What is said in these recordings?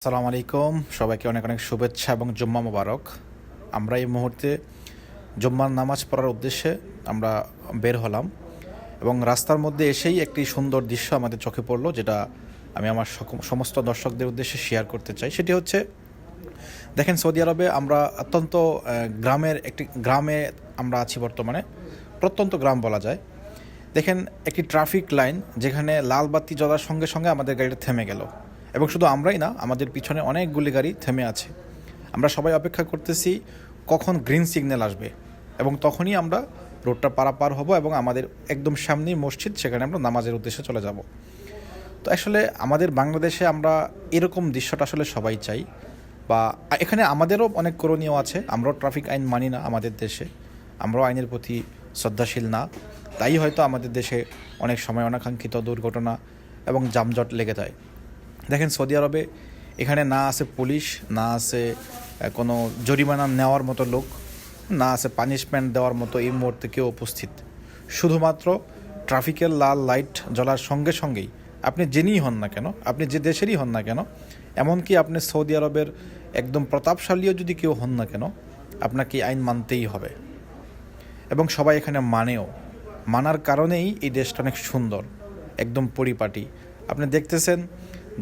আসসালামু আলাইকুম, সবাইকে অনেক অনেক শুভেচ্ছা এবং জুম্মা মোবারক। আমরা এই মুহূর্তে জুম্মার নামাজ পড়ার উদ্দেশ্যে আমরা বের হলাম এবং রাস্তার মধ্যে এসেই একটি সুন্দর দৃশ্য আমাদের চোখে পড়লো, যেটা আমি আমার সমস্ত দর্শকদের উদ্দেশ্যে শেয়ার করতে চাই। সেটি হচ্ছে, দেখেন, সৌদি আরবে আমরা অত্যন্ত গ্রামে আমরা আছি বর্তমানে, প্রত্যন্ত গ্রাম বলা যায়। দেখেন, একটি ট্রাফিক লাইন যেখানে লাল বাতি জ্বলার সঙ্গে সঙ্গে আমাদের গাড়িটা থেমে গেল, এবং শুধু আমরাই না, আমাদের পিছনে অনেকগুলি গাড়ি থেমে আছে। আমরা সবাই অপেক্ষা করতেছি কখন গ্রিন সিগন্যাল আসবে, এবং তখনই আমরা রোডটা পারাপার হব এবং আমাদের একদম সামনেই মসজিদ, সেখানে আমরা নামাজের উদ্দেশ্যে চলে যাব। তো আসলে আমাদের বাংলাদেশে আমরা এরকম দৃশ্যটা আসলে সবাই চাই, বা এখানে আমাদেরও অনেক করণীয় আছে। আমরাও ট্রাফিক আইন মানি না আমাদের দেশে, আমরাও আইনের প্রতি শ্রদ্ধাশীল না, তাই হয়তো আমাদের দেশে অনেক সময় অনাকাঙ্ক্ষিত দুর্ঘটনা এবং যানজট লেগে যায়। দেখেন, সৌদি আরবে এখানে না আছে পুলিশ, না আছে কোনো জরিমানা নেওয়ার মতো লোক, না আছে পানিশমেন্ট দেওয়ার মতো এই মুহূর্তে কেউ উপস্থিত। শুধুমাত্র ট্রাফিকের লাল লাইট জ্বলার সঙ্গে সঙ্গেই আপনি জেনেই হন না কেন, আপনি যে দেশেরই হন না কেন, এমনকি আপনি সৌদি আরবের একদম প্রতাপশালীও যদি কেউ হন না কেন, আপনাকে আইন মানতেই হবে। এবং সবাই এখানে মানার কারণেই এই দেশটা অনেক সুন্দর, একদম পরিপাটি। আপনি দেখতেছেন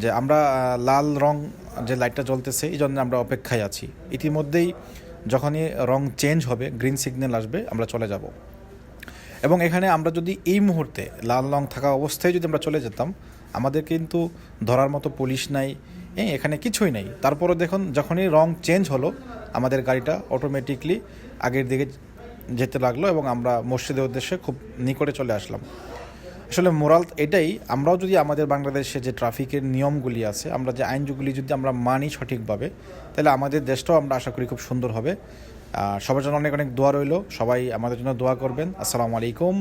যে আমরা লাল রং যে লাইটটা জ্বলতেছে, এই জন্য আমরা অপেক্ষায় আছি। ইতিমধ্যেই যখনই রং চেঞ্জ হবে, গ্রিন সিগন্যাল আসবে, আমরা চলে যাব। এবং এখানে আমরা যদি এই মুহূর্তে লাল রং থাকা অবস্থায় যদি আমরা চলে যেতাম, আমাদের কিন্তু ধরার মতো পুলিশ নাই, এখানে কিছুই নেই। তারপরে দেখুন, যখনই রং চেঞ্জ হলো, আমাদের গাড়িটা অটোমেটিকলি আগের দিকে যেতে লাগলো এবং আমরা মসজিদের উদ্দেশ্যে খুব নিকটে চলে আসলাম। আসলে মোরাল এটাই, আমরাও যদি আমাদের বাংলাদেশে যে ট্রাফিকের নিয়মগুলি আছে, আমরা যে আইনগুলি যদি আমরা মানি সঠিকভাবে, তাহলে আমাদের দেশটাও আমরা আশা করি খুব সুন্দর হবে। সবার জন্য অনেক অনেক দোয়া রইল, সবাই আমাদের জন্য দোয়া করবেন। আসসালামু আলাইকুম,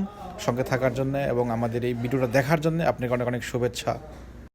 সঙ্গে থাকার জন্য এবং আমাদের এই ভিডিওটা দেখার জন্য আপনাকে অনেক অনেক শুভেচ্ছা।